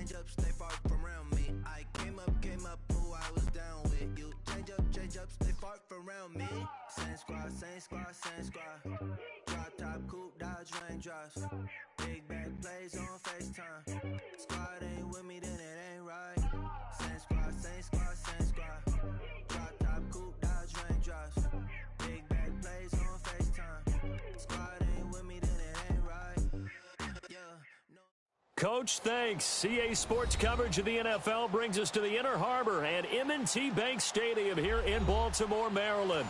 change up, stay far from around me. I came up, who I was down with. You change up, stay far from around me. Same squad, same squad, same squad. Drop top, coupe, dodge, raindrops. Big back plays on FaceTime. Squad ain't with me, then it ain't right. Same squad, same squad, same squad. Drop top, coupe, dodge, raindrops. Big back plays on FaceTime. Squad ain't with me, then it ain't right. Yeah, no. Coach, thanks. CA Sports coverage of the NFL brings us to the Inner Harbor and M&T Bank Stadium here in Baltimore, Maryland.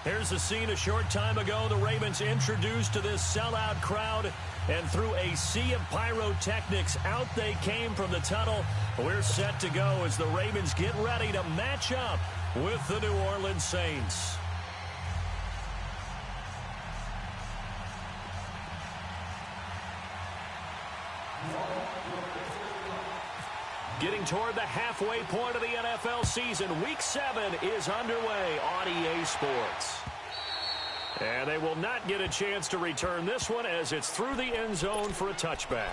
Here's the scene a short time ago. The Ravens introduced to this sellout crowd, and through a sea of pyrotechnics, out they came from the tunnel. We're set to go as the Ravens get ready to match up with the New Orleans Saints. Getting toward the halfway point of the NFL season, Week 7 is underway on EA Sports. And they will not get a chance to return this one as it's through the end zone for a touchback.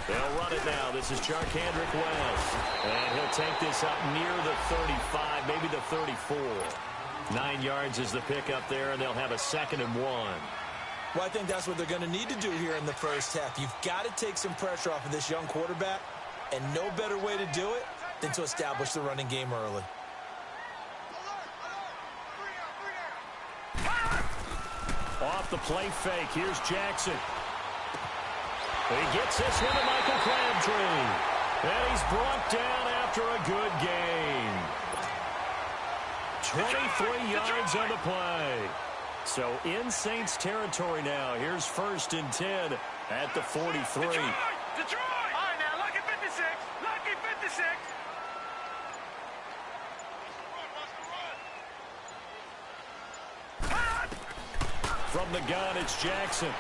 They'll run it now. This is Charkandrick West. And he'll take this up near the 35, maybe the 34. 9 yards is the pickup there, and they'll have a 2nd and 1. Well, I think that's what they're going to need to do here in the first half. You've got to take some pressure off of this young quarterback, and no better way to do it than to establish the running game early. Off the play fake, here's Jackson. He gets this one to Michael Crabtree. And he's brought down after a good gain. 23 yards on the play. So in Saints territory now. Here's 1st and 10 at the 43. Detroit! All right, now, lucky 56. Lucky 56. From the gun, it's Jackson.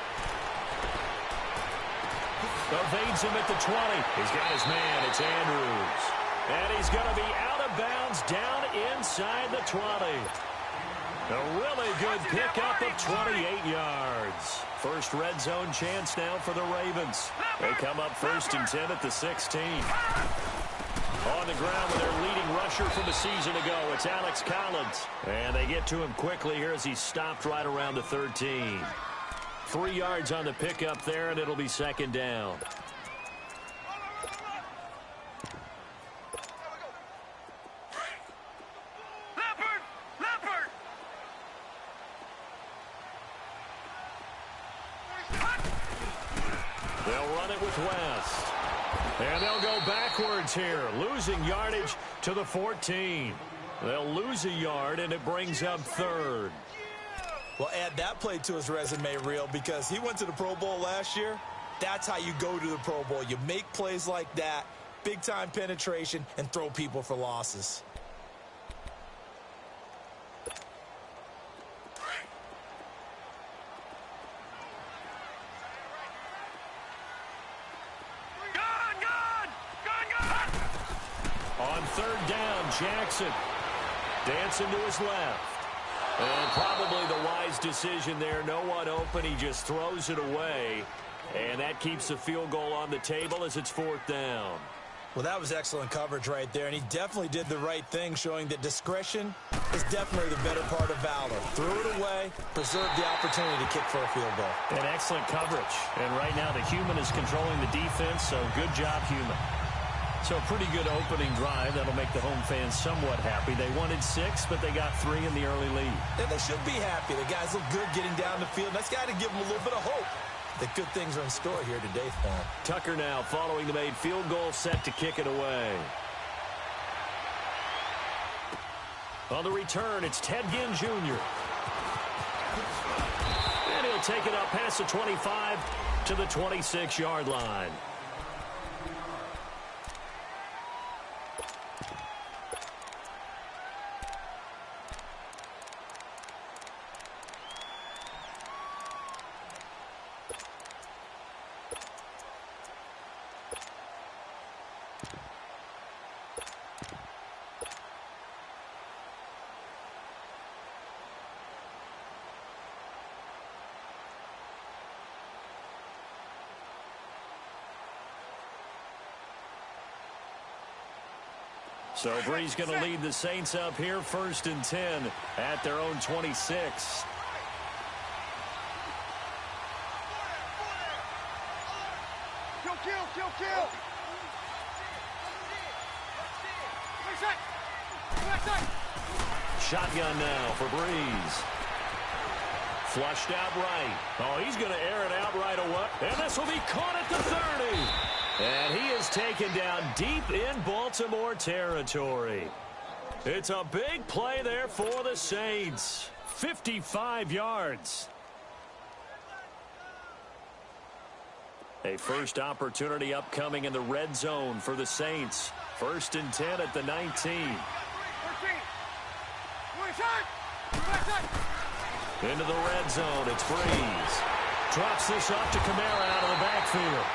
Evades him at the 20. He's got his man. It's Andrews. And he's going to be out of bounds down inside the 20. A really good pickup of 28 yards. First red zone chance now for the Ravens. They come up 1st and 10 at the 16. On the ground with their leading rusher from a season ago, it's Alex Collins. And they get to him quickly here as he's stopped right around the 13. 3 yards on the pickup there, and it'll be 2nd down. Leopard! They'll run it with West. And they'll go backwards here, losing yardage to the 14. They'll lose a yard, and it brings up 3rd. Well, add that play to his resume, Real, because he went to the Pro Bowl last year. That's how you go to the Pro Bowl. You make plays like that, big-time penetration, and throw people for losses. On 3rd down, Jackson dancing to his left. And probably the wise decision there. No one open. He just throws it away. And that keeps the field goal on the table as it's 4th down. Well, that was excellent coverage right there. And he definitely did the right thing, showing that discretion is definitely the better part of valor. Threw it away, preserved the opportunity to kick for a field goal. And excellent coverage. And right now the human is controlling the defense, so good job, human. So a pretty good opening drive. That'll make the home fans somewhat happy. They wanted 6, but they got 3 in the early lead. And they should be happy. The guys look good getting down the field. That's got to give them a little bit of hope that good things are in store here today for them. Tucker now following the made field goal, set to kick it away. On the return, it's Ted Ginn Jr. And he'll take it up past the 25 to the 26-yard line. So Brees going to lead the Saints up here 1st and 10 at their own 26. Kill. Shotgun now for Brees. Flushed out right. Oh, he's going to air it out right away. And this will be caught at the 30. And he is taken down deep in Baltimore territory. It's a big play there for the Saints. 55 yards. A first opportunity upcoming in the red zone for the Saints. 1st and 10 at the 19. Into the red zone, it's Brees. Drops this off to Kamara out of the backfield.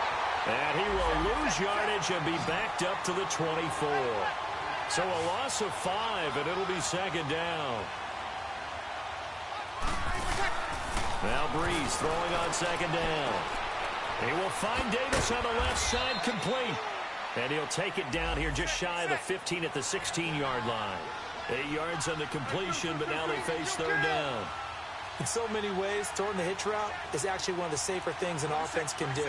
And he will lose yardage and be backed up to the 24. So a loss of 5, and it'll be 2nd down. Now Brees throwing on 2nd down. He will find Davis on the left side complete. And he'll take it down here just shy of the 15 at the 16-yard line. 8 yards on the completion, but now they face 3rd down. In so many ways, throwing the hitch route is actually one of the safer things an offense can do.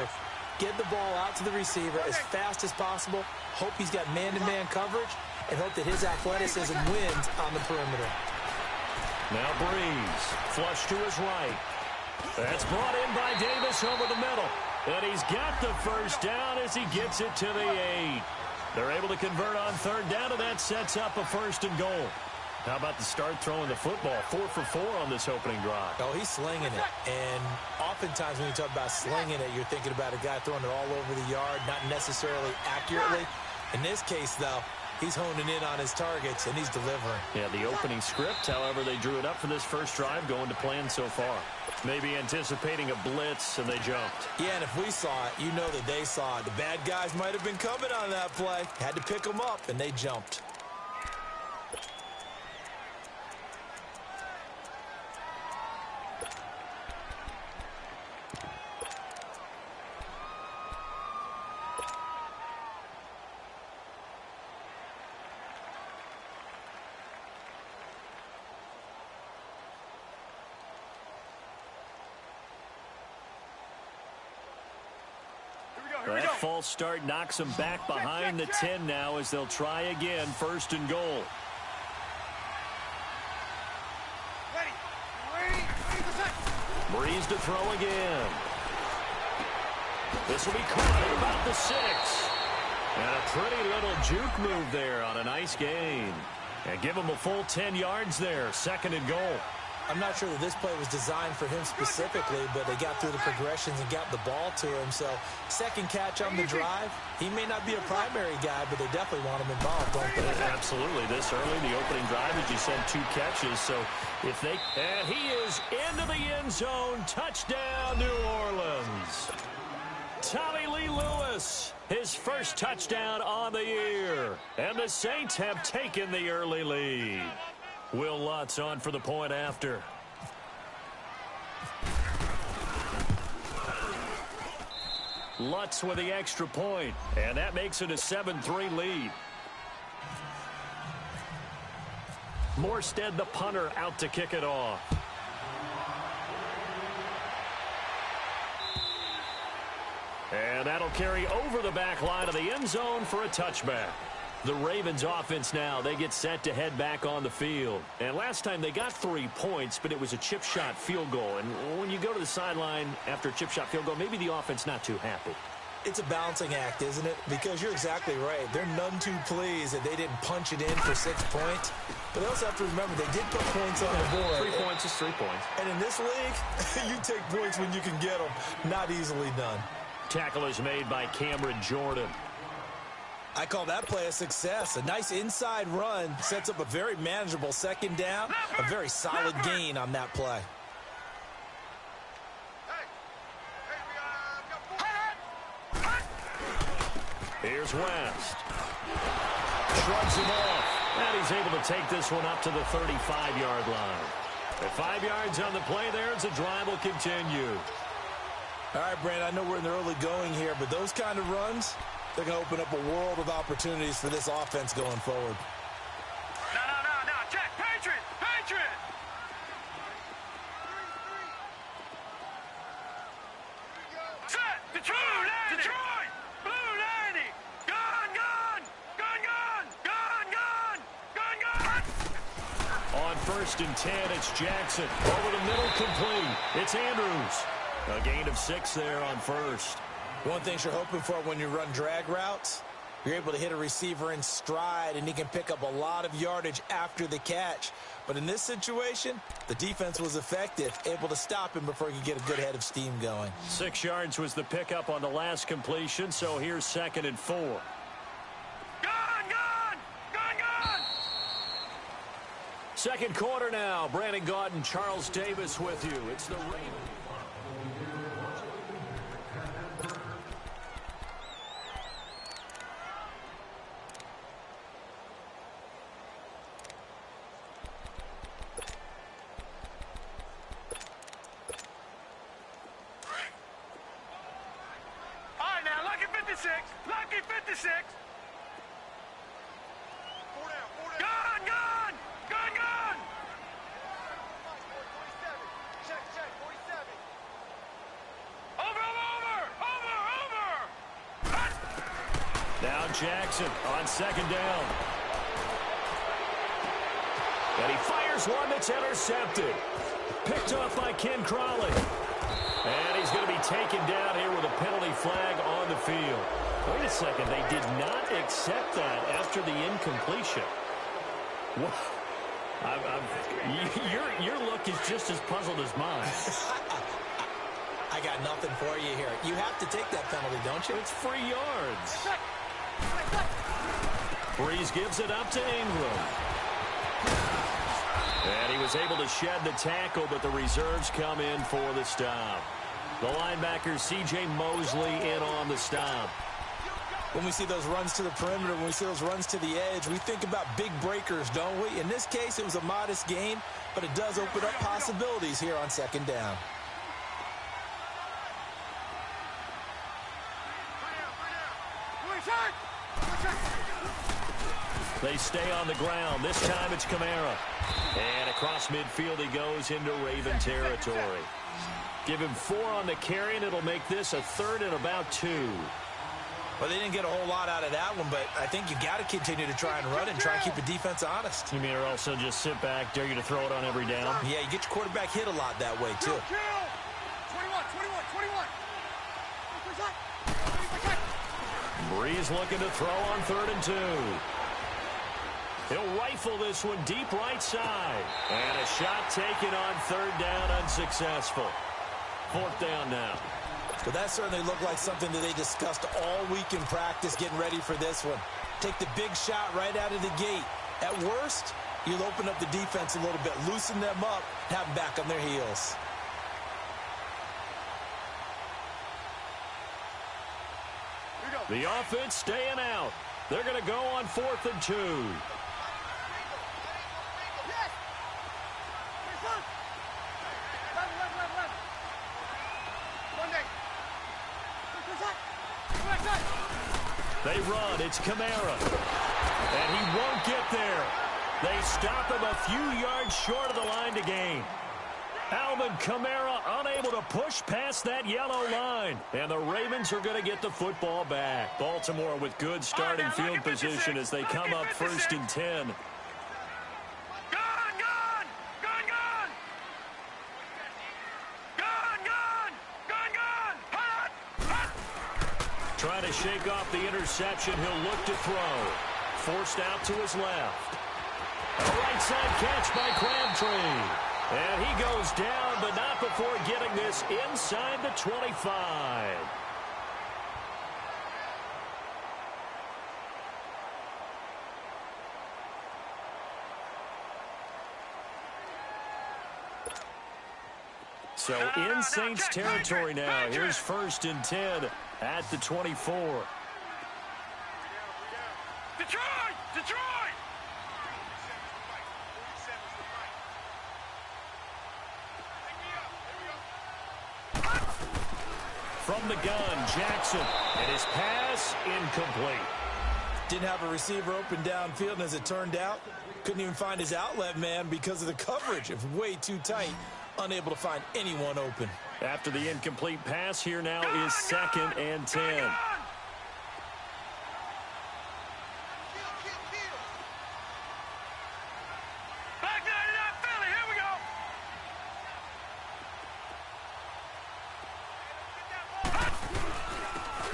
Get the ball out to the receiver as fast as possible, hope he's got man-to-man coverage, and hope that his athleticism wins on the perimeter. Now Brees, flush to his right. That's brought in by Davis over the middle. And he's got the 1st down as he gets it to the 8. They're able to convert on 3rd down, and that sets up a 1st and goal. How about the start throwing the football? 4 for 4 on this opening drive. Oh, he's slinging it. And oftentimes when you talk about slinging it, you're thinking about a guy throwing it all over the yard, not necessarily accurately. In this case, though, he's honing in on his targets, and he's delivering. Yeah, the opening script, however, they drew it up for this first drive, going to plan so far. Maybe anticipating a blitz, and they jumped. Yeah, and if we saw it, you know that they saw it. The bad guys might have been coming on that play. Had to pick them up, and they jumped. That false start knocks them back behind the 10 now as they'll try again, 1st and goal. Brees to throw again. This will be caught at about the 6. And a pretty little juke move there on a nice gain. And give him a full 10 yards there, 2nd and goal. I'm not sure that this play was designed for him specifically, but they got through the progressions and got the ball to him. So, 2nd catch on the drive. He may not be a primary guy, but they definitely want him involved, don't they? Absolutely. This early, the opening drive, as you said, 2 catches. So, if they... And he is into the end zone. Touchdown, New Orleans. Tommy Lee Lewis, his 1st touchdown on the year. And the Saints have taken the early lead. Will Lutz on for the point after. Lutz with the extra point, and that makes it a 7-3 lead. Morstead, the punter, out to kick it off. And that'll carry over the back line of the end zone for a touchback. The Ravens offense now, they get set to head back on the field. And last time they got 3 points, but it was a chip shot field goal. And when you go to the sideline after a chip shot field goal, maybe the offense not too happy. It's a balancing act, isn't it? Because you're exactly right. They're none too pleased that they didn't punch it in for 6 points. But they also have to remember they did put points on the board. 3 points is 3 points. And in this league, you take points when you can get them. Not easily done. Tackle is made by Cameron Jordan. I call that play a success. A nice inside run sets up a very manageable 2nd down. A very solid gain on that play. Here's West. Shrugs him off. And he's able to take this one up to the 35-yard line. At 5 yards on the play there as the drive will continue. All right, Brandon, I know we're in the early going here, but those kind of runs, They're going to open up a world of opportunities for this offense going forward. No. Check. Patriot. Set. Detroit. Blue 90. Gun. On 1st and 10, it's Jackson. Over the middle, complete. It's Andrews. A gain of 6 there on 1st. One thing you're hoping for when you run drag routes, you're able to hit a receiver in stride, and he can pick up a lot of yardage after the catch. But in this situation, the defense was effective, able to stop him before he could get a good head of steam going. 6 yards was the pickup on the last completion, so here's 2nd and 4. Gun. Second quarter now. Brandon Gaudin, Charles Davis with you. It's the Ravens. All right, now, lucky 56. Gun. Check, 47. Over. Now Jackson on 2nd down. And he fires one that's intercepted. Picked off by Ken Crawley. And he's going to be taken down here with a penalty flag on the field. Wait a second. They did not accept that after the incompletion. What? Your look is just as puzzled as mine. I got nothing for you here. You have to take that penalty, don't you? It's free yards. Breeze gives it up to Ingram. And he was able to shed the tackle, but the reserves come in for the stop. The linebacker, C.J. Mosley, in on the stop. When we see those runs to the perimeter, when we see those runs to the edge, we think about big breakers, don't we? In this case, it was a modest gain, but it does open up possibilities here on 2nd down. They stay on the ground. This time it's Kamara. And across midfield he goes into Raven territory. Give him 4 on the carry, and it'll make this a 3rd and about 2. Well, they didn't get a whole lot out of that one, but I think you got to continue to try and run and try and keep the defense honest. You mean or also just sit back, dare you to throw it on every down? Yeah, you get your quarterback hit a lot that way, too. 21. Breeze looking to throw on 3rd and 2. He'll rifle this one deep right side. And a shot taken on 3rd down, unsuccessful. 4th down now. So that certainly looked like something that they discussed all week in practice getting ready for this one. Take the big shot right out of the gate. At worst, you'll open up the defense a little bit, loosen them up, have them back on their heels. The offense staying out. They're going to go on 4th and 2. They run. It's Kamara. And he won't get there. They stop him a few yards short of the line to gain. Alvin Kamara unable to push past that yellow line. And the Ravens are going to get the football back. Baltimore with good starting field position as they come up 1st and 10. Trying to shake off the interception. He'll look to throw. Forced out to his left. A right side catch by Crabtree. And he goes down, but not before getting this inside the 25. So in Saints territory now. Here's 1st and 10 at the 24. Detroit! From the gun, Jackson. And his pass incomplete. Didn't have a receiver open downfield, and as it turned out, couldn't even find his outlet man because of the coverage. It was way too tight, unable to find anyone open. After the incomplete pass, here now is 2nd and 10.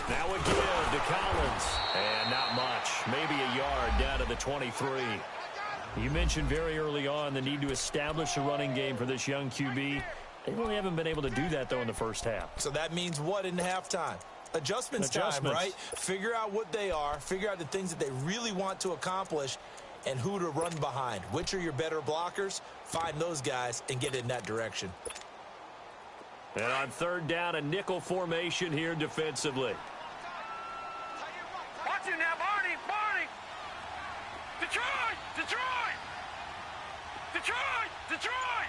Now a give to Collins. And not much. Maybe a yard down to the 23. You mentioned very early on the need to establish a running game for this young QB. They really haven't been able to do that, though, in the first half. So that means what in halftime? Adjustments time, right? Figure out what they are, figure out the things that they really want to accomplish, and who to run behind. Which are your better blockers? Find those guys and get in that direction. And on 3rd down, a nickel formation here defensively. Watch it now, Barney! Barney! Detroit! Detroit! Detroit! Detroit!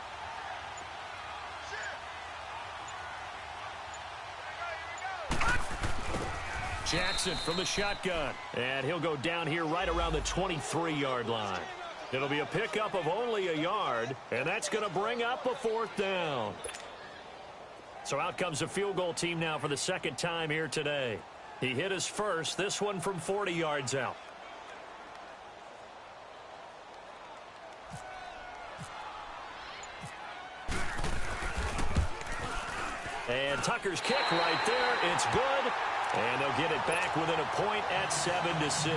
Jackson from the shotgun. And he'll go down here right around the 23-yard line. It'll be a pickup of only a yard, and that's going to bring up a 4th down. So out comes a field goal team now for the 2nd time here today. He hit his first, this one from 40 yards out. And Tucker's kick right there. It's good. And they'll get it back within a point at 7-6.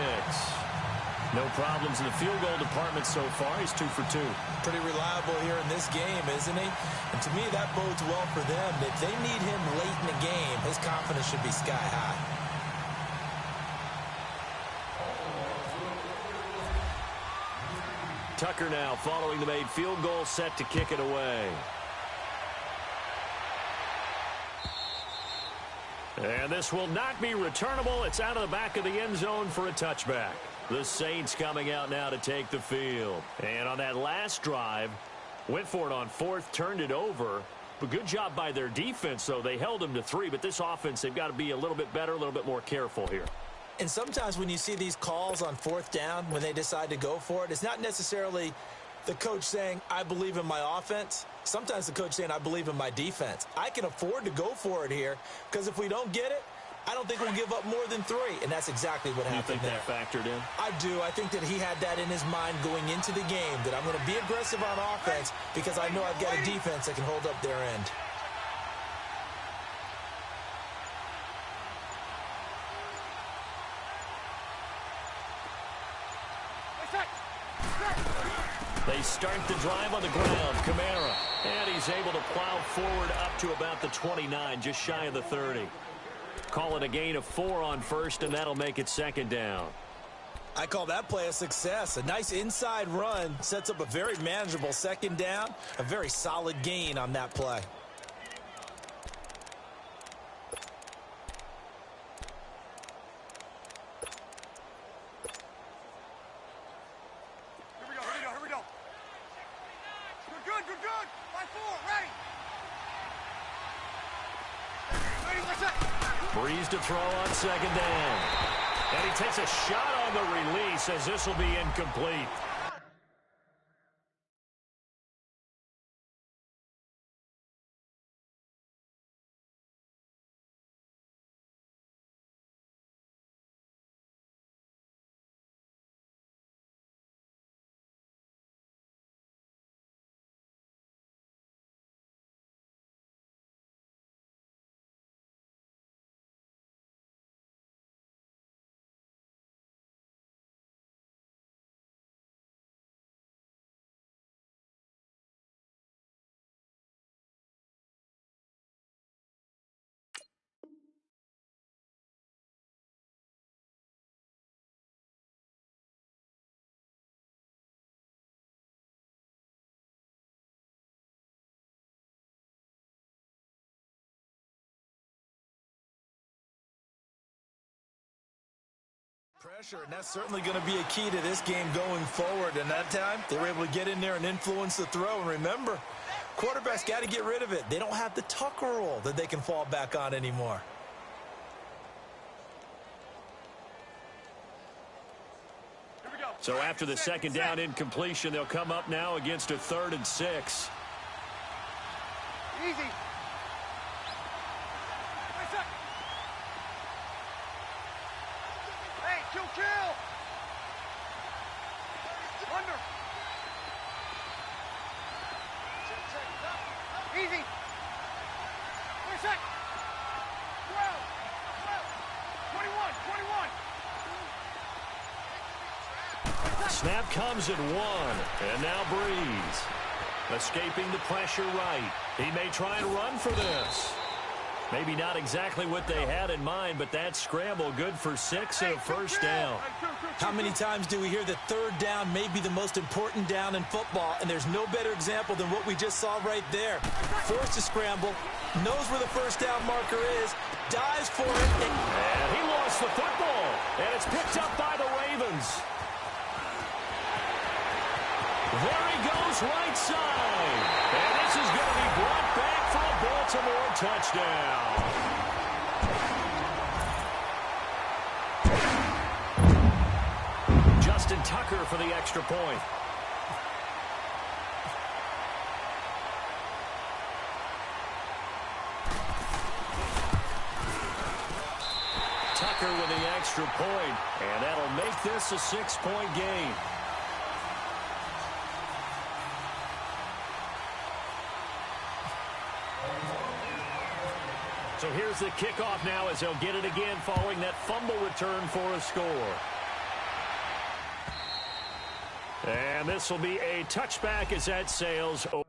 No problems in the field goal department so far. He's 2 for 2. Pretty reliable here in this game, isn't he? And to me, that bodes well for them. If they need him late in the game, his confidence should be sky high. Tucker now following the made field goal, set to kick it away. And this will not be returnable. It's out of the back of the end zone for a touchback. The Saints coming out now to take the field. And on that last drive, went for it on 4th, turned it over. But good job by their defense, though. They held them to 3, but this offense, they've got to be a little bit better, a little bit more careful here. And sometimes when you see these calls on 4th down, when they decide to go for it, it's not necessarily the coach saying, I believe in my offense. Sometimes the coach saying, I believe in my defense. I can afford to go for it here because if we don't get it, I don't think we'll give up more than 3. And that's exactly what happened there. You think that factored in? I do. I think that he had that in his mind going into the game, that I'm going to be aggressive on offense because I know I've got a defense that can hold up their end. They start the drive on the ground. Kamara. And he's able to plow forward up to about the 29, just shy of the 30. Call it a gain of 4 on 1st, and that'll make it 2nd down. I call that play a success. A nice inside run sets up a very manageable 2nd down. A very solid gain on that play. Breeze to throw on 2nd down. And he takes a shot on the release as this will be incomplete. Pressure, and that's certainly going to be a key to this game going forward. And that time, they were able to get in there and influence the throw. And remember, quarterbacks got to get rid of it. They don't have the Tucker rule that they can fall back on anymore. So after the second down incompletion, they'll come up now against a 3rd and 6. Easy. Hey, kill. Under. Easy. 20 12. 21. Snap comes at 1, and now Breeze. Escaping the pressure right. He may try and run for this. Maybe not exactly what they had in mind, but that scramble good for 6 and a first down. How many times do we hear that 3rd down may be the most important down in football, and there's no better example than what we just saw right there. Forced to scramble, knows where the first down marker is, dives for it. And he lost the football, and it's picked up by the Ravens. There he goes right side. And this is going to be brought back for a Baltimore touchdown. Justin Tucker for the extra point. Tucker with the extra point, and that'll make this a 6-point game. So here's the kickoff now as they'll get it again following that fumble return for a score. And this will be a touchback as that sails over.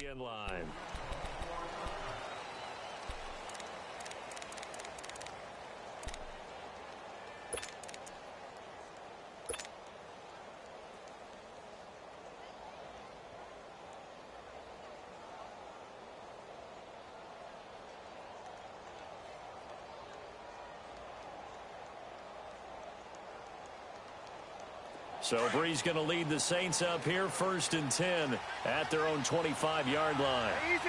the end line. So Bree's going to lead the Saints up here, 1st and 10 at their own 25-yard line. Easy.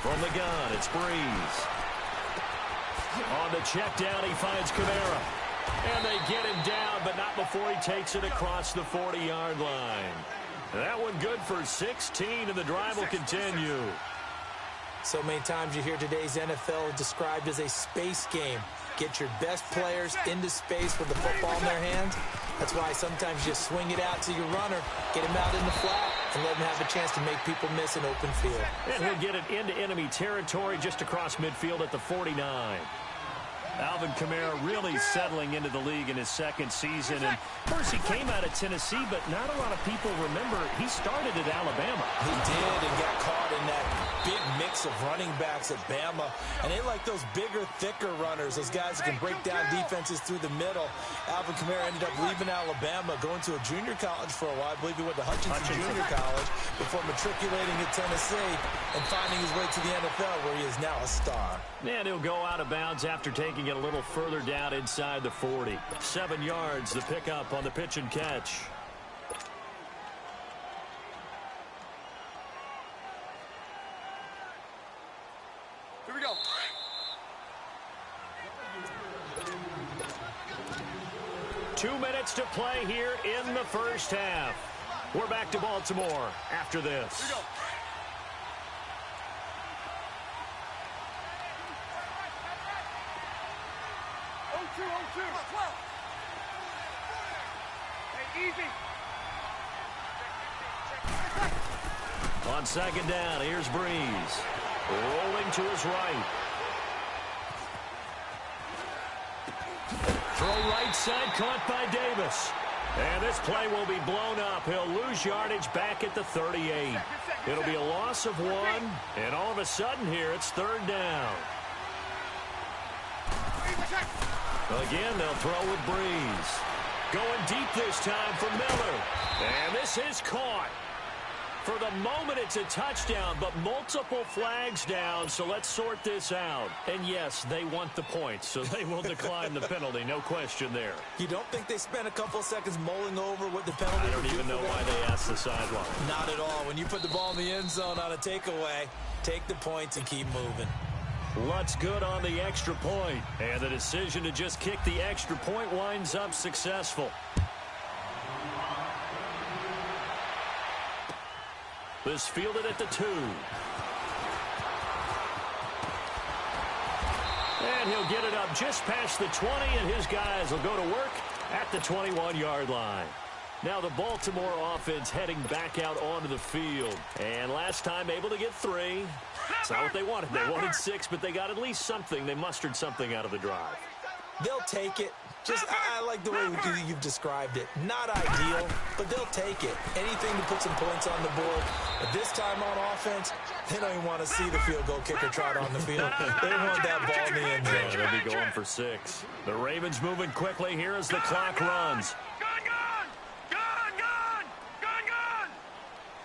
From the gun, it's Breeze. On the check down, he finds Kamara. And they get him down, but not before he takes it across the 40-yard line. That one good for 16, and the drive will continue. So many times you hear today's NFL described as a space game. Get your best players into space with the football in their hands. That's why sometimes you swing it out to your runner, get him out in the flat, and let him have a chance to make people miss an open field. And he'll get it into enemy territory just across midfield at the 49. Alvin Kamara really settling into the league in his second season. And of course, he came out of Tennessee, but not a lot of people remember he started at Alabama. He did and got caught in that big mix of running backs at Bama. And they like those bigger, thicker runners, those guys that can break down defenses through the middle. Alvin Kamara ended up leaving Alabama, going to a junior college for a while. I believe he went to Hutchinson Junior College before matriculating at Tennessee and finding his way to the NFL, where he is now a star. And he'll go out of bounds after taking it a little further down inside the 40. 7 yards, the pickup on the pitch and catch. Here we go. Two minutes to play here in the first half. We're back to Baltimore after this. Here we go. Hey, easy. On second down, here's Breeze. Rolling to his right. Throw right side, caught by Davis. And this play will be blown up. He'll lose yardage back at the 38. It'll be a loss of 1, and all of a sudden here, it's 3rd down. Again, they'll throw with Breeze. Going deep this time for Miller. And this is caught. For the moment, it's a touchdown, but multiple flags down, so let's sort this out. And yes, they want the points, so they will decline the penalty, no question there. You don't think they spent a couple seconds mulling over what the penalty I don't even know why they asked the sideline. Not at all. When you put the ball in the end zone on a takeaway, take the points and keep moving. Lutt's good on the extra point, and the decision to just kick the extra point winds up successful. This fielded at the 2. And he'll get it up just past the 20, and his guys will go to work at the 21-yard line. Now the Baltimore offense heading back out onto the field. And last time able to get 3. That's not what they wanted. They wanted 6, but they got at least something. They mustered something out of the drive. They'll take it. I like the way you've described it. Not ideal, but they'll take it. Anything to put some points on the board. But this time on offense, they don't even want to see the field goal kicker trot on the field. They want that ball in the end zone. They'll be going for 6. The Ravens moving quickly here as the clock runs.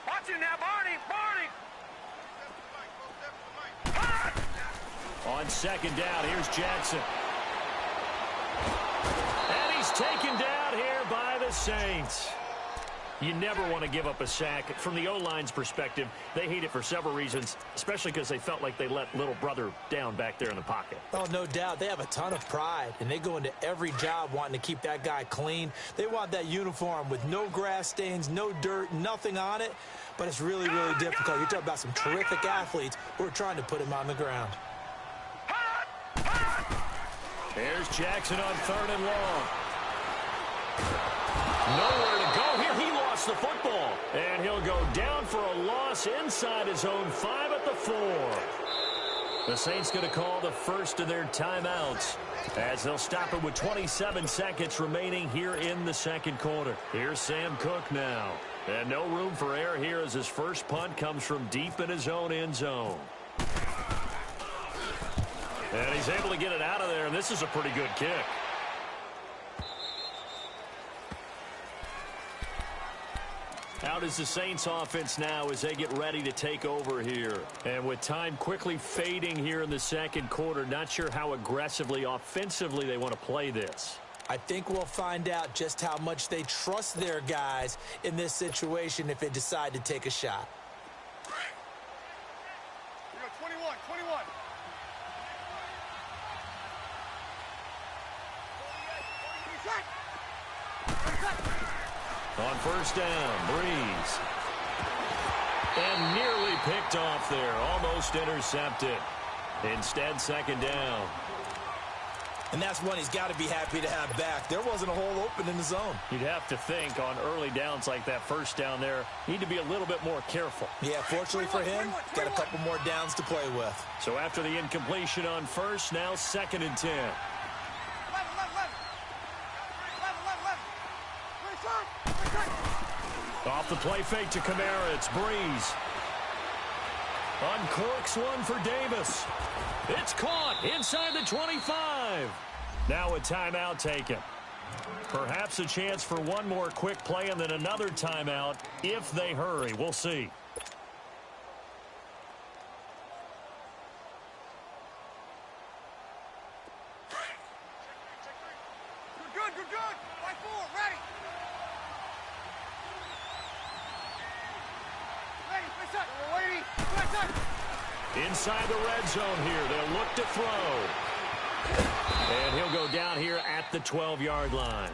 Watch him now, Barney. On second down, here's Jackson. And he's taken down here by the Saints. You never want to give up a sack. From the O-line's perspective, they hate it for several reasons, especially because they felt like they let little brother down back there in the pocket. Oh, no doubt. They have a ton of pride, and they go into every job wanting to keep that guy clean. They want that uniform with no grass stains, no dirt, nothing on it. But it's really, really difficult. You're talking about some terrific athletes who are trying to put him on the ground. Here's Jackson on 3rd and long. Nowhere to go here. He lost the football. And he'll go down for a loss inside his own 5 at the 4. The Saints going to call the first of their timeouts as they'll stop it with 27 seconds remaining here in the second quarter. Here's Sam Cook now. And no room for error here as his first punt comes from deep in his own end zone. And he's able to get it out of there, and this is a pretty good kick. Out is the Saints offense now as they get ready to take over here. And with time quickly fading here in the second quarter, not sure how aggressively, offensively they want to play this. I think we'll find out just how much they trust their guys in this situation if they decide to take a shot. You got 21, 21. On first down, Breeze. And nearly picked off there, almost intercepted. Instead, second down. And that's one he's got to be happy to have back. There wasn't a hole open in the zone. You'd have to think on early downs like that first down there, need to be a little bit more careful. Yeah, fortunately for him, got a couple more downs to play with. So after the incompletion on first, now second and 10. Off the play fake to Kamara, it's Breeze. Uncorks one for Davis. It's caught inside the 25. Now a timeout taken. Perhaps a chance for one more quick play and then another timeout if they hurry. We'll see. Good, good, good. 5-4, ready. Ready, play set. We're waiting. Play set. Inside the red zone here. They'll look to throw. And he'll go down here at the 12-yard line.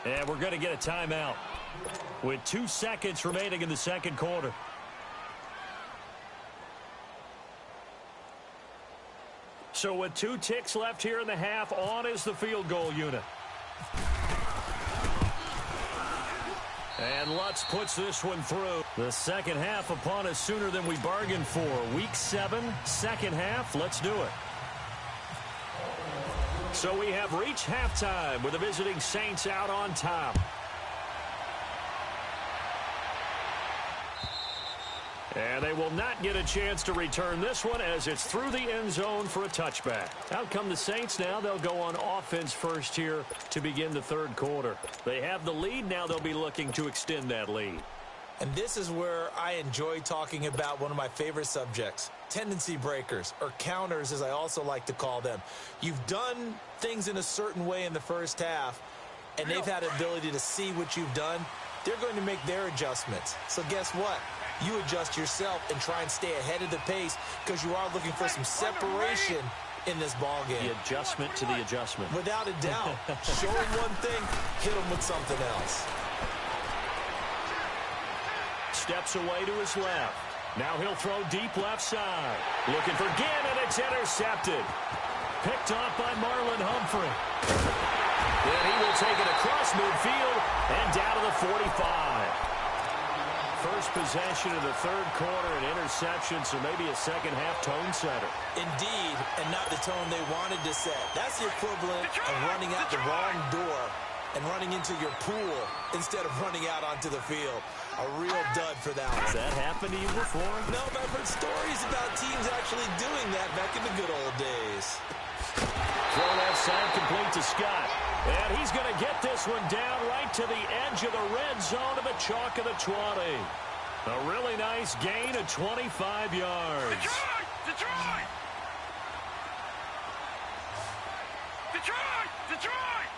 And we're going to get a timeout with 2 seconds remaining in the second quarter. So with 2 ticks left here in the half, on is the field goal unit. And Lutz puts this one through. The second half upon us sooner than we bargained for. Week 7, second half. Let's do it. So we have reached halftime with the visiting Saints out on top. And they will not get a chance to return this one as it's through the end zone for a touchback. Out come the Saints now. They'll go on offense first here to begin the third quarter. They have the lead. Now they'll be looking to extend that lead. And this is where I enjoy talking about one of my favorite subjects, tendency breakers, or counters as I also like to call them. You've done things in a certain way in the first half, and they've had the ability to see what you've done. They're going to make their adjustments. So guess what? You adjust yourself and try and stay ahead of the pace because you are looking for some separation in this ball game. The adjustment to the adjustment. Without a doubt. Show him one thing, hit him with something else. Steps away to his left. Now he'll throw deep left side. Looking for Gannon. It's intercepted. Picked off by Marlon Humphrey. Then he will take it across midfield and down to the 45. First possession of the third quarter, an interception, so maybe a second-half tone setter. Indeed, and not the tone they wanted to set. That's the equivalent of running out the wrong door and running into your pool instead of running out onto the field. A real dud for that one. Has that happened to you before? No, but I've heard stories about teams actually doing that back in the good old days. Throw that side complete to Scott. And he's going to get this one down right to the edge of the red zone of the chalk of the 20. A really nice gain of 25 yards. Detroit! Detroit! Detroit! Detroit!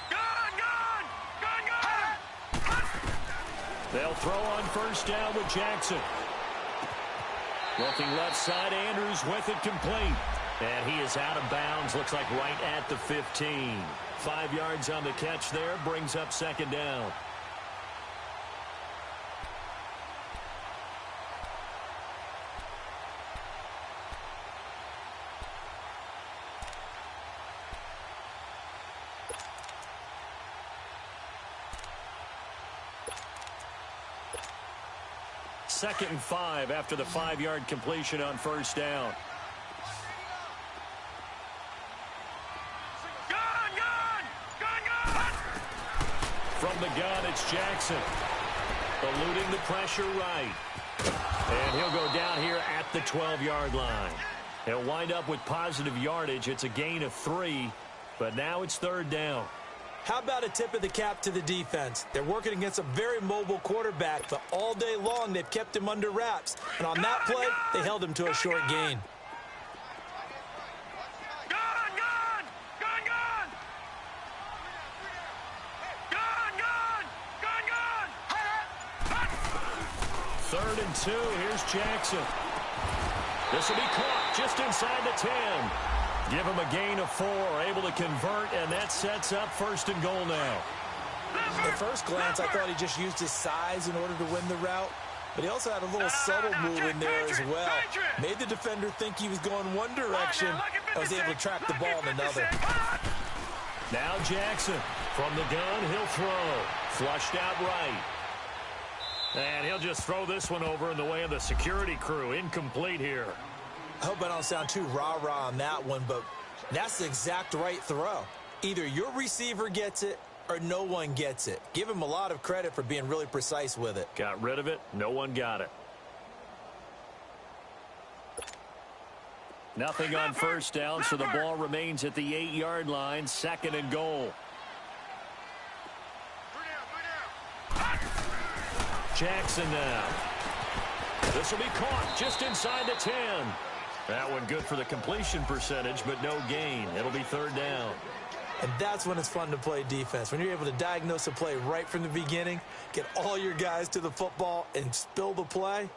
Gone! Gone! Gone! Gone! They'll throw on first down with Jackson. Looking left side, Andrews with it complete. And he is out of bounds, looks like right at the 15. 5 yards on the catch there, brings up second down. Second and 5 after the 5-yard completion on first down. From the gun, it's Jackson. Eluding the pressure right. And he'll go down here at the 12-yard line. He'll wind up with positive yardage. It's a gain of 3, but now it's third down. How about a tip of the cap to the defense? They're working against a very mobile quarterback, but all day long they've kept him under wraps. And on that play, they held him to a short gain. Third and 2, here's Jackson. This will be caught just inside the 10. Give him a gain of 4, able to convert, and that sets up first and goal now. At first glance, I thought he just used his size in order to win the route, but he also had a little subtle move in there as well. Made the defender think he was going one direction and was able to track the ball in another. Now Jackson. From the gun, he'll throw. Flushed out right. And he'll just throw this one over in the way of the security crew. Incomplete here. I hope I don't sound too rah-rah on that one, but that's the exact right throw. Either your receiver gets it or no one gets it. Give him a lot of credit for being really precise with it. Got rid of it. No one got it. Nothing on first down, so the ball remains at the 8-yard line. Second and goal. Jackson now. This will be caught just inside the 10. That one good for the completion percentage, but no gain. It'll be third down. And that's when it's fun to play defense. When you're able to diagnose a play right from the beginning, get all your guys to the football and spill the play,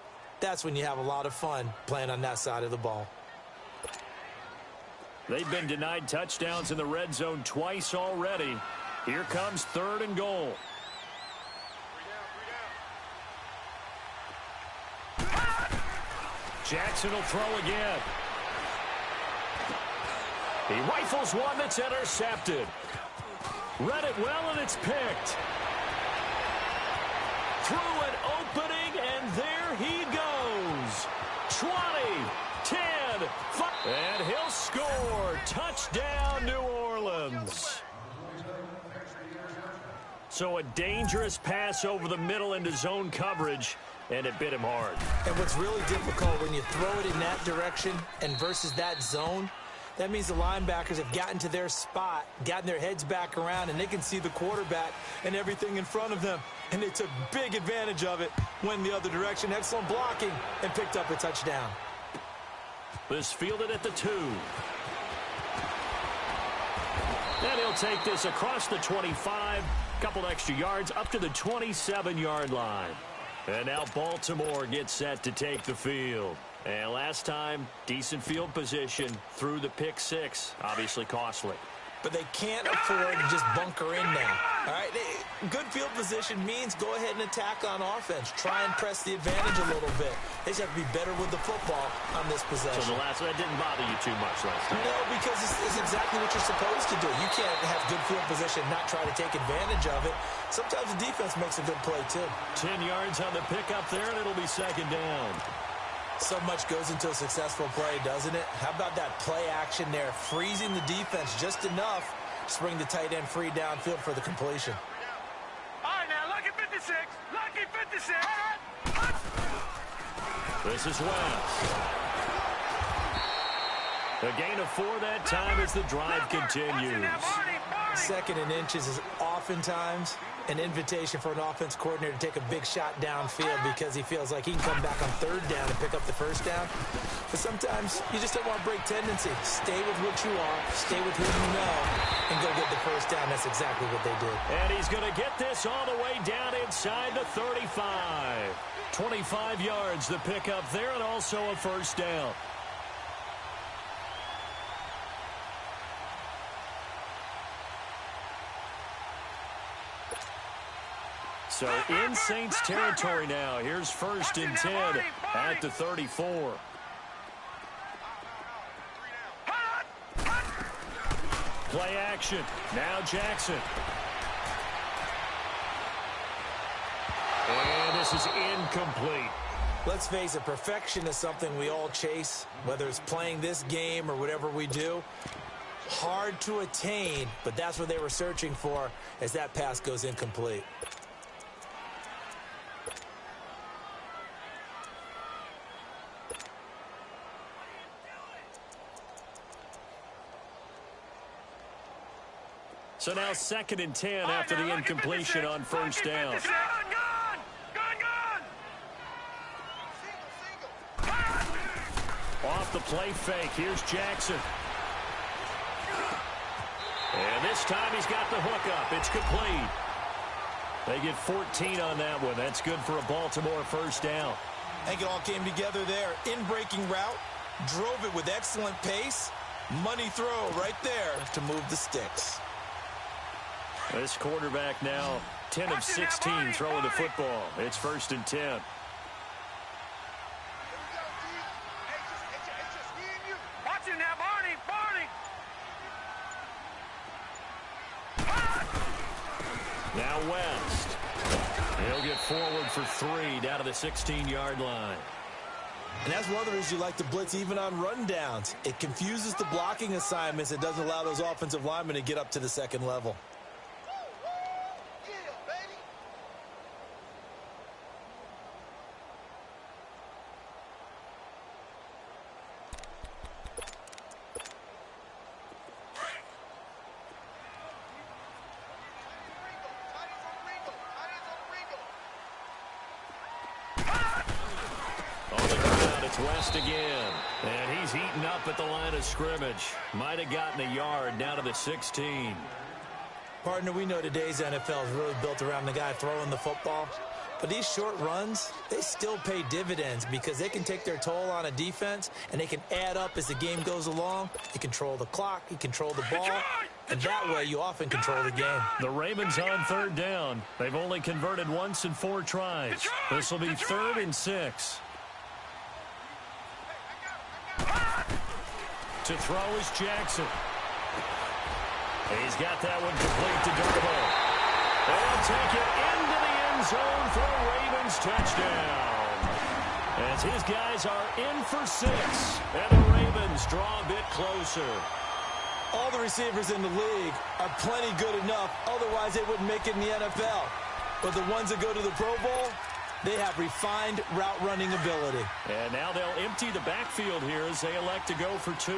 that's when you have a lot of fun playing on that side of the ball. They've been denied touchdowns in the red zone twice already. Here comes third and goal. Jackson will throw again. He rifles one that's intercepted. Read it well, and it's picked. Through an opening, and there he goes. 20, 10, 5, and he'll score. Touchdown, New Orleans. So a dangerous pass over the middle into zone coverage, and it bit him hard. And what's really difficult when you throw it in that direction and versus that zone, that means the linebackers have gotten to their spot, gotten their heads back around, and they can see the quarterback and everything in front of them. And they took big advantage of it, went the other direction, excellent blocking, and picked up a touchdown. This fielded at the 2. And he'll take this across the 25, couple extra yards up to the 27-yard line. And now Baltimore gets set to take the field. And last time, decent field position through the pick 6, obviously costly. But they can't afford to just bunker in now. All right, good field position means go ahead and attack on offense. Try and press the advantage a little bit. They just have to be better with the football on this possession. So that didn't bother you too much last time? No, because it's exactly what you're supposed to do. You can't have good field position and not try to take advantage of it. Sometimes the defense makes a good play, too. 10 yards on the pickup there, and it'll be second down. So much goes into a successful play, doesn't it? How about that play action there? Freezing the defense just enough to bring the tight end free downfield for the completion. All right, now, lucky 56. Lucky 56. This is West. A gain of 4 that time as the drive continues. Second and inches is oftentimes an invitation for an offense coordinator to take a big shot downfield because he feels like he can come back on third down and pick up the first down. But sometimes you just don't want to break tendency. Stay with what you are, stay with who you know, and go get the first down. That's exactly what they did. And he's going to get this all the way down inside the 35. 25 yards the pickup there, and also a first down. So in Saints territory now. Here's first and 10 at the 34. Play action. Now Jackson. And this is incomplete. Let's face it, perfection is something we all chase, whether it's playing this game or whatever we do. Hard to attain, but that's what they were searching for as that pass goes incomplete. So now 2nd and 10 after the incompletion on first down. Off the play fake, here's Jackson. And this time he's got the hook up. It's complete. They get 14 on that one. That's good for a Baltimore first down. I think it all came together there. In-breaking route, drove it with excellent pace. Money throw right there to move the sticks. This quarterback now 10 of 16 throwing the football. It's 1st and 10. Watch him now, Barney! Now West. He'll get forward for 3 down to the 16-yard line. And that's one of the reasons you like to blitz even on rundowns. It confuses the blocking assignments. It doesn't allow those offensive linemen to get up to the second level. West again, and he's heating up at the line of scrimmage. Might have gotten a yard down to the 16. Partner, we know today's NFL is really built around the guy throwing the football. But these short runs, they still pay dividends because they can take their toll on a defense, and they can add up as the game goes along. You control the clock, you control the ball, and that way you often control the game. The Ravens on 3rd down. They've only converted once in 4 tries. This will be 3rd and 6. To throw is Jackson. He's got that one complete to Darbo. They'll take it into the end zone for a Ravens touchdown. As his guys are in for 6, and the Ravens draw a bit closer. All the receivers in the league are plenty good enough, otherwise they wouldn't make it in the NFL. But the ones that go to the Pro Bowl, they have refined route running ability. And now they'll empty the backfield here as they elect to go for 2.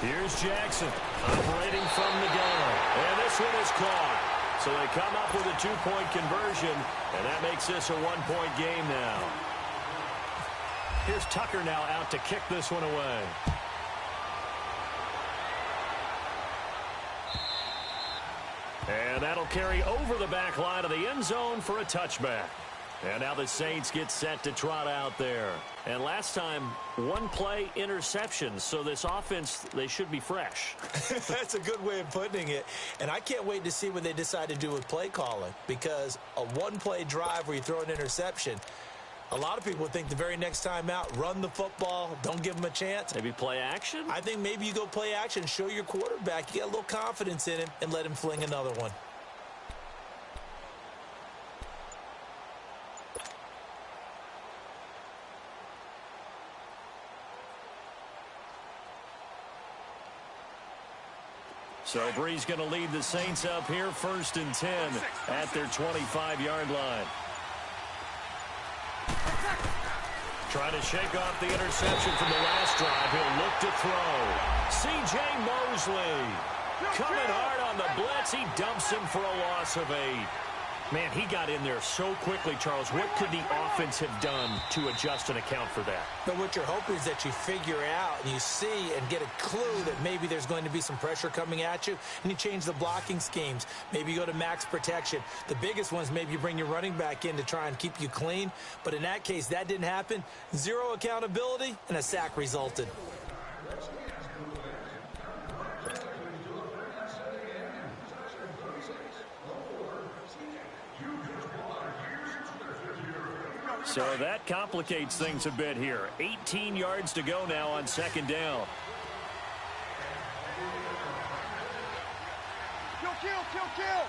Here's Jackson operating from the gun. And this one is caught. So they come up with a 2-point conversion, and that makes this a 1-point game now. Here's Tucker now out to kick this one away. And that'll carry over the back line of the end zone for a touchback. And now the Saints get set to trot out there. And last time, 1-play interception. So this offense, they should be fresh. That's a good way of putting it. And I can't wait to see what they decide to do with play calling. Because a 1-play drive where you throw an interception, a lot of people think the very next time out, run the football, don't give them a chance. Maybe play action? I think maybe you go play action, show your quarterback, you get a little confidence in him, and let him fling another one. So Bree's going to lead the Saints up here, 1st and 10 at their 25-yard line. Trying to shake off the interception from the last drive. He'll look to throw. C.J. Mosley coming hard on the blitz. He dumps him for a loss of 8. Man, he got in there so quickly, Charles. What could the offense have done to adjust and account for that? But what you're hoping is that you figure out and you see and get a clue that maybe there's going to be some pressure coming at you, and you change the blocking schemes. Maybe you go to max protection. The biggest one is maybe you bring your running back in to try and keep you clean. But in that case, that didn't happen. 0 accountability, and a sack resulted. So that complicates things a bit here. 18 yards to go now on 2nd down. Kill, kill, kill, kill.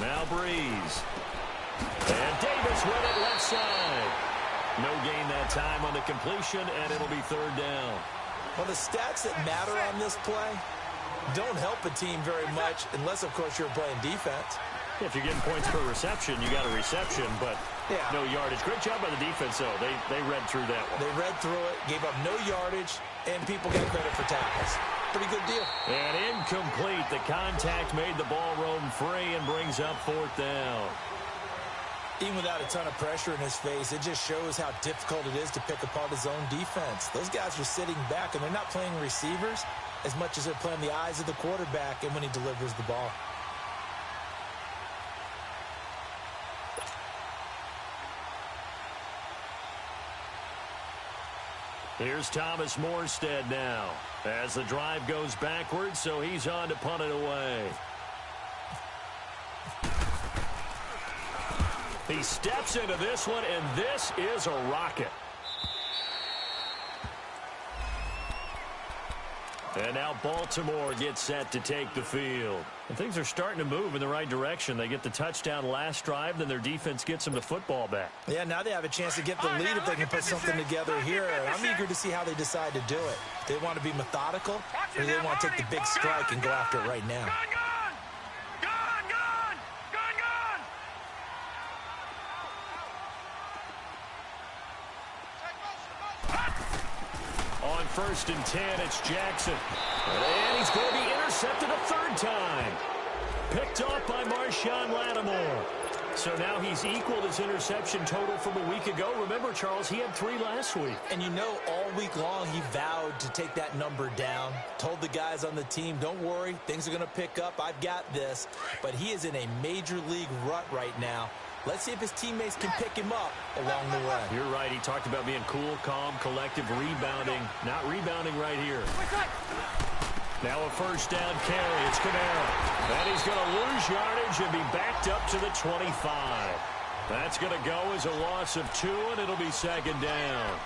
Now Breeze. And Davis with it left side. No gain that time on the completion, and it'll be third down. Well, the stats that matter on this play don't help a team very much unless, of course, you're playing defense. If you're getting points per reception, you got a reception, but no yardage. Great job by the defense, though. They read through that one. They read through it, gave up no yardage, and people got credit for tackles. Pretty good deal. And incomplete. The contact made the ball roam free and brings up fourth down. Even without a ton of pressure in his face, it just shows how difficult it is to pick apart his own defense. Those guys are sitting back, and they're not playing receivers as much as they're playing the eyes of the quarterback and when he delivers the ball. Here's Thomas Morstead now as the drive goes backwards, so he's on to punt it away. He steps into this one, and this is a rocket. And now Baltimore gets set to take the field. And things are starting to move in the right direction. They get the touchdown last drive, then their defense gets them the football back. Yeah, now they have a chance to get the lead if they can put something together here. I'm eager to see how they decide to do it. They want to be methodical, or do they want to take the big strike and go after it right now? On 1st and 10, it's Jackson. And he's going to be intercepted a third time. Picked off by Marshawn Lattimore. So now he's equaled his interception total from a week ago. Remember, Charles, he had 3 last week. And you know, all week long he vowed to take that number down. Told the guys on the team, don't worry, things are going to pick up. I've got this. But he is in a major league rut right now. Let's see if his teammates can pick him up along the way. You're right. He talked about being cool, calm, collective, rebounding. Not rebounding right here. Now a first down carry. It's Kamara. And he's going to lose yardage and be backed up to the 25. That's going to go as a loss of 2, and it'll be second down.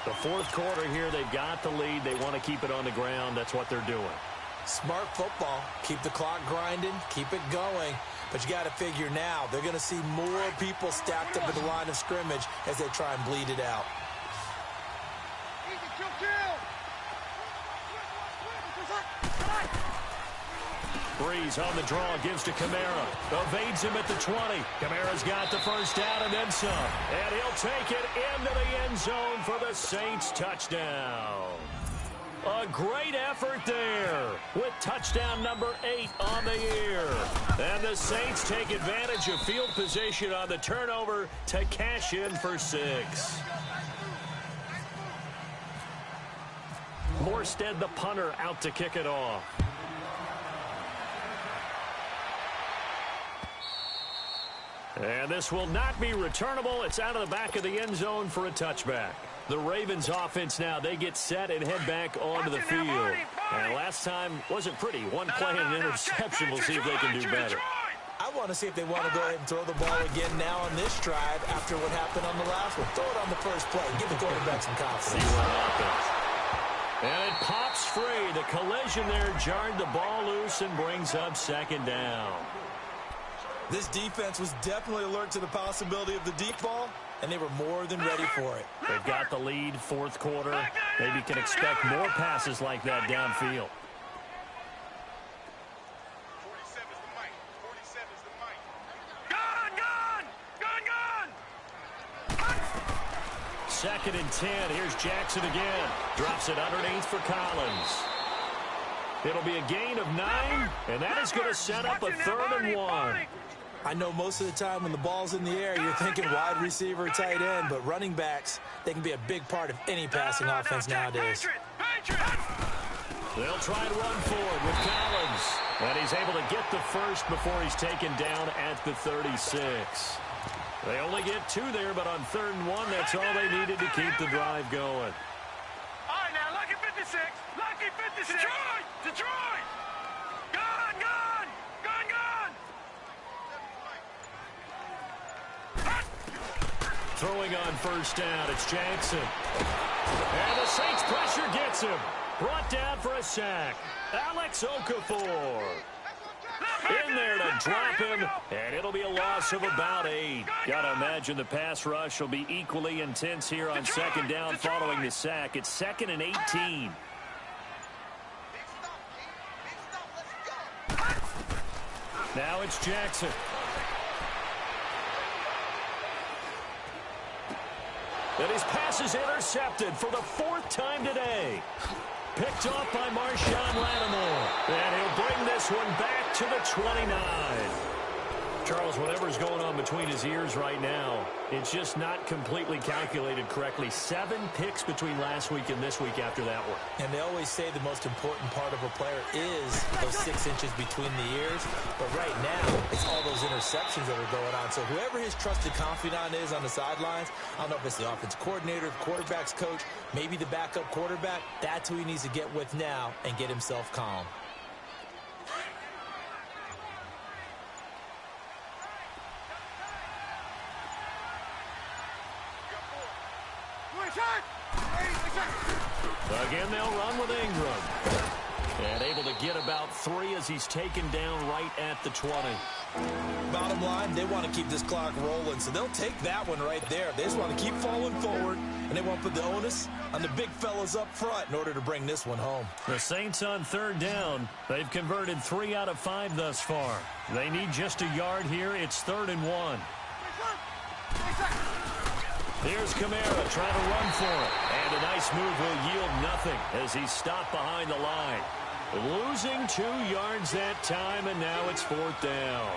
The fourth quarter here, they've got the lead. They want to keep it on the ground. That's what they're doing. Smart football. Keep the clock grinding. Keep it going. But you got to figure now, they're going to see more people stacked up at the line of scrimmage as they try and bleed it out. Breeze on the draw, gives to Kamara. Evades him at the 20. Kamara's got the first down and then some. And he'll take it into the end zone for the Saints touchdown. A great effort there with touchdown number 8 on the year. And the Saints take advantage of field position on the turnover to cash in for 6. Morstead, the punter, out to kick it off. And this will not be returnable. It's out of the back of the end zone for a touchback. The Ravens offense now, they get set and head back onto the field. And last time wasn't pretty. One play and an interception. We'll see if they can do better. I want to see if they want to go ahead and throw the ball again now on this drive after what happened on the last one. Throw it on the first play. Give the quarterback some confidence. See what happens. And it pops free. The collision there jarred the ball loose and brings up second down. This defense was definitely alert to the possibility of the deep ball, and they were more than ready for it. They've got the lead, fourth quarter. Maybe can expect more passes like that downfield. 47 is the mic. 47 is the mic. Second and 10. Here's Jackson again. Drops it underneath for Collins. It'll be a gain of 9, and that is going to set up a 3rd and 1. I know most of the time when the ball's in the air, you're thinking wide receiver, tight end, but running backs, they can be a big part of any passing offense nowadays. They'll try to run forward with Collins. And he's able to get the first before he's taken down at the 36. They only get 2 there, but on 3rd and 1, that's all they needed to keep the drive going. All right, now, lucky 56. Lucky 56. Detroit! Detroit! Gun, gun! Gun, gun! Throwing on first down, it's Jackson. And the Saints pressure gets him. Brought down for a sack. Alex Okafor. In there to drop him, and it'll be a loss of about 8. Gotta imagine the pass rush will be equally intense here on second down following the sack. It's 2nd and 18. Now it's Jackson. And his pass is intercepted for the 4th time today. Picked off by Marshawn Lattimore. And he'll bring this one back to the 29. Charles, whatever's going on between his ears right now, it's just not completely calculated correctly. 7 picks between last week and this week after that one. And they always say the most important part of a player is those 6 inches between the ears. But right now, it's all those interceptions that are going on. So whoever his trusted confidant is on the sidelines, I don't know if it's the offense coordinator, the quarterback's coach, maybe the backup quarterback, that's who he needs to get with now and get himself calm. Again, they'll run with Ingram. And able to get about 3 as he's taken down right at the 20. Bottom line, they want to keep this clock rolling, so they'll take that one right there. They just want to keep falling forward, and they want to put the onus on the big fellas up front in order to bring this one home. The Saints on 3rd down. They've converted 3 out of 5 thus far. They need just a yard here. It's 3rd and 1. Here's Kamara trying to run for it. And a nice move will yield nothing as he's stopped behind the line. Losing 2 yards that time, and now it's 4th down.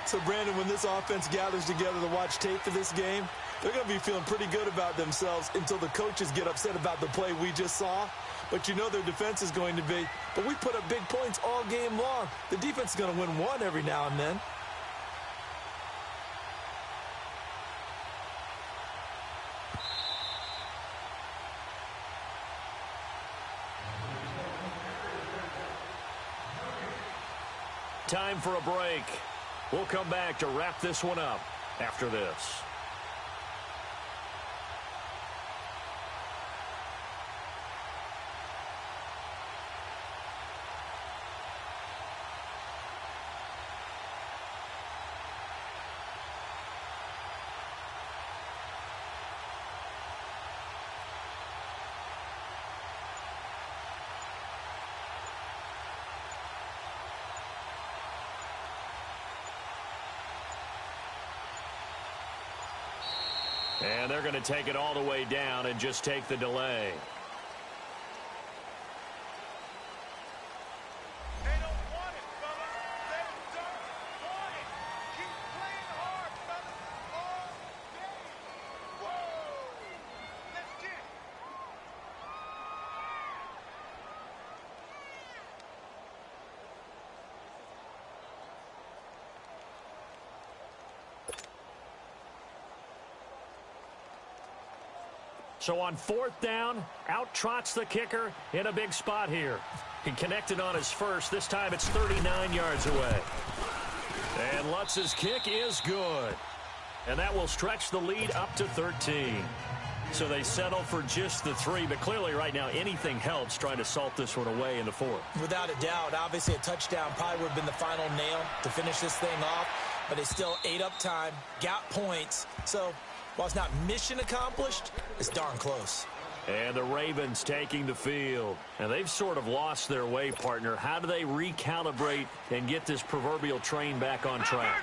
So, Brandon, when this offense gathers together to watch tape for this game, they're going to be feeling pretty good about themselves until the coaches get upset about the play we just saw. But you know their defense is going to be. But we put up big points all game long. The defense is going to win one every now and then. Time for a break. We'll come back to wrap this one up after this. And they're going to take it all the way down and just take the delay. They don't want it, fellas. They don't want it. Keep playing hard, fellas, all day. Whoa! Let's get it. So on 4th down, out trots the kicker in a big spot here. He connected on his first. This time it's 39 yards away. And Lutz's kick is good. And that will stretch the lead up to 13. So they settle for just the 3. But clearly right now anything helps trying to salt this one away in the 4th. Without a doubt, obviously a touchdown probably would have been the final nail to finish this thing off. But it's still ate up time, got points. So while it's not mission accomplished, it's darn close. And the Ravens taking the field. And they've sort of lost their way, partner. How do they recalibrate and get this proverbial train back on track?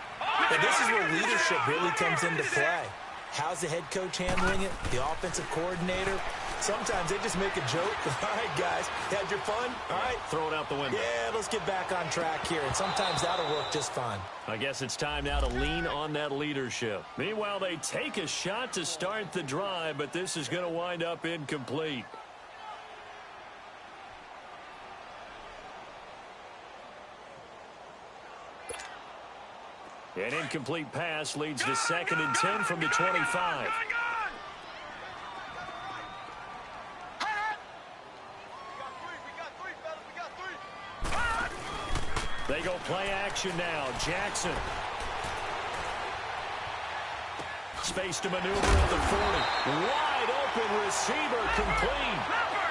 And this is where leadership really comes into play. How's the head coach handling it? The offensive coordinator? Sometimes they just make a joke. All right, guys, had your fun? All right. Throw it out the window. Yeah, let's get back on track here. And sometimes that'll work just fine. I guess it's time now to lean on that leadership. Meanwhile, they take a shot to start the drive, but this is going to wind up incomplete. An incomplete pass leads to 2nd and 10 from the 25. They go play action now. Jackson. Space to maneuver at the 40. Wide open receiver complete.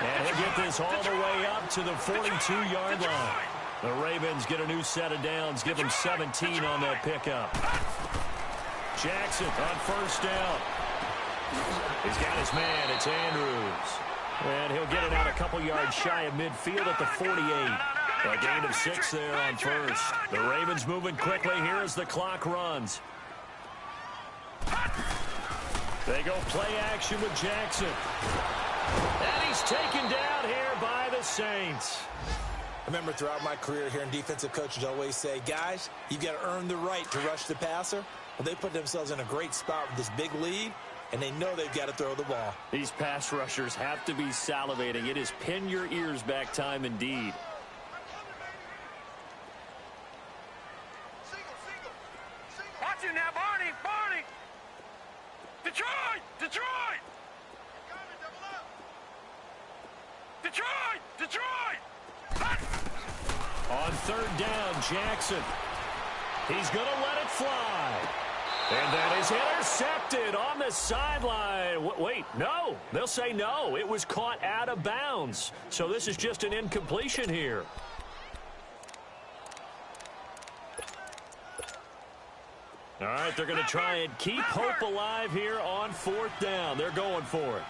And he'll get this all the way up to the 42-yard line. The Ravens get a new set of downs, give them 17 on that pickup. Jackson on first down. He's got his man. It's Andrews. And he'll get it out a couple yards shy of midfield at the 48. A gain of 6 there on first. The Ravens moving quickly here as the clock runs. They go play action with Jackson. And he's taken down here by the Saints. I remember throughout my career hearing defensive coaches always say, guys, you've got to earn the right to rush the passer. Well, they put themselves in a great spot with this big lead, and they know they've got to throw the ball. These pass rushers have to be salivating. It is pin your ears back time indeed. Watch it now, Barney! Barney! Detroit! Detroit! Detroit! Detroit! On third down, Jackson. He's going to let it fly. And that is intercepted on the sideline. Wait, no. They'll say no. It was caught out of bounds. So this is just an incompletion here. All right, they're going to try and keep hope alive here on fourth down. They're going for it.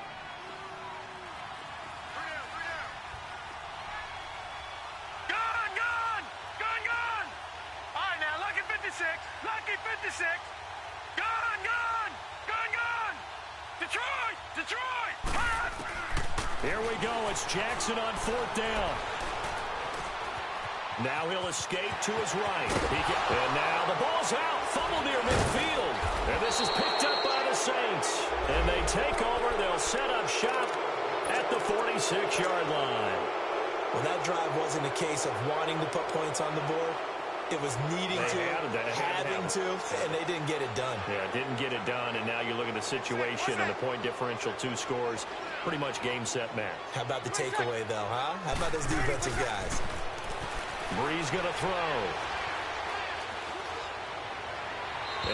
Lucky 56. Gone, gone, gone, gone. Detroit, Detroit. Here we go. It's Jackson on fourth down. Now he'll escape to his right. And now the ball's out. Fumble near midfield. And this is picked up by the Saints. And they take over. They'll set up shop at the 46-yard line. Well, that drive wasn't a case of wanting to put points on the board. It was needing to, having to, and they didn't get it done. Yeah, didn't get it done, and now you look at the situation and the point differential, 2 scores, pretty much game, set, match. How about the takeaway, though, huh? How about those defensive guys? Breeze going to throw.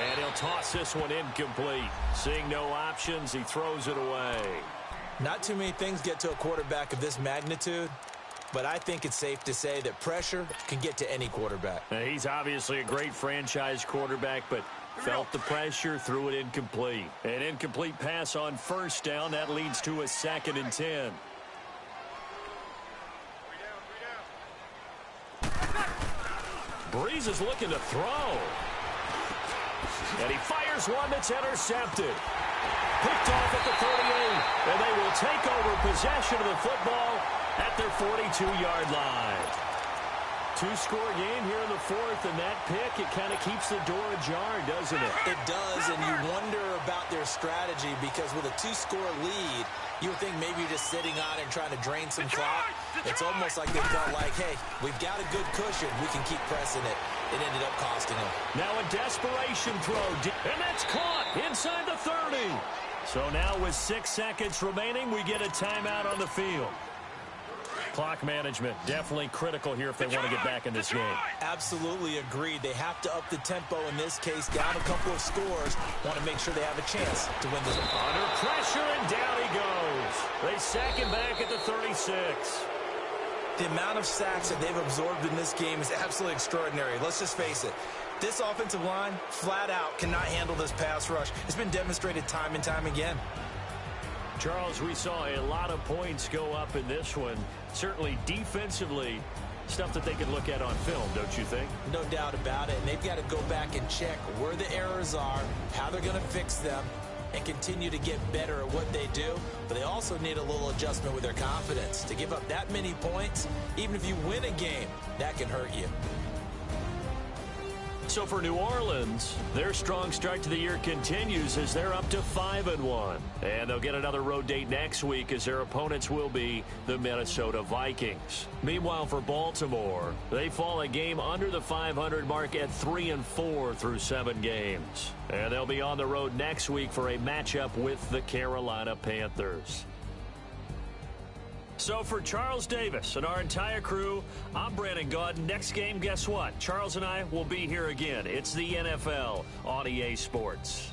And he'll toss this one incomplete. Seeing no options, he throws it away. Not too many things get to a quarterback of this magnitude. But I think it's safe to say that pressure can get to any quarterback. Now, he's obviously a great franchise quarterback, but felt the pressure, threw it incomplete. An incomplete pass on first down. That leads to a 2nd and 10. Breeze is looking to throw. And he fires one that's intercepted. Picked off at the 38. And they will take over possession of the football at their 42-yard line. 2-score game here in the 4th, and that pick, it kind of keeps the door ajar, doesn't it? It does, and you wonder about their strategy because with a 2-score lead, you would think maybe you're just sitting on it and trying to drain some clock. It's almost like they felt like, hey, we've got a good cushion. We can keep pressing it. It ended up costing them. Now a desperation throw, and that's caught inside the 30. So now with 6 seconds remaining, we get a timeout on the field. Clock management definitely critical here if they want to get back in this game. Absolutely agreed. They have to up the tempo in this case, down a couple of scores. Want to make sure they have a chance to win this. Under pressure, and down he goes. They sack him back at the 36. The amount of sacks that they've absorbed in this game is absolutely extraordinary. Let's just face it. This offensive line, flat out, cannot handle this pass rush. It's been demonstrated time and time again. Charles, we saw a lot of points go up in this one. Certainly defensively, stuff that they could look at on film, don't you think? No doubt about it. And they've got to go back and check where the errors are, how they're going to fix them, and continue to get better at what they do. But they also need a little adjustment with their confidence. To give up that many points, even if you win a game, that can hurt you. So for New Orleans, their strong start to the year continues as they're up to 5-1. And they'll get another road date next week as their opponents will be the Minnesota Vikings. Meanwhile, for Baltimore, they fall a game under the 500 mark at 3-4 through 7 games. And they'll be on the road next week for a matchup with the Carolina Panthers. So for Charles Davis and our entire crew, I'm Brandon Gaudin. Next game, guess what? Charles and I will be here again. It's the NFL on EA Sports.